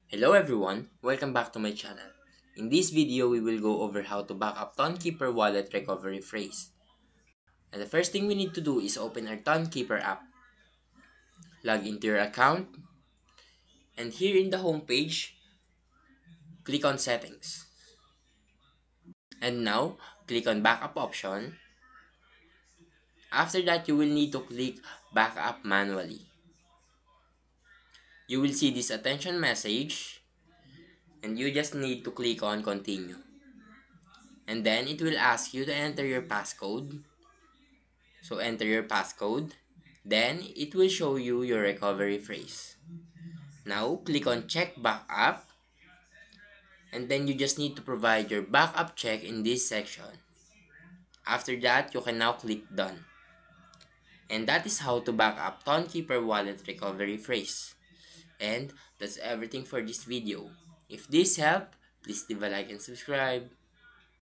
Hello everyone, welcome back to my channel. In this video, we will go over how to back up TonKeeper wallet recovery phrase. And the first thing we need to do is open our TonKeeper app. Log into your account, and here in the home page, click on settings. And now, click on backup option. After that, you will need to click backup manually. You will see this attention message, and you just need to click on continue. And then it will ask you to enter your passcode. So enter your passcode. Then it will show you your recovery phrase. Now click on check backup, and then you just need to provide your backup check in this section. After that, you can now click done. And that is how to back up TonKeeper wallet recovery phrase. And that's everything for this video. If this helped, please leave a like and subscribe.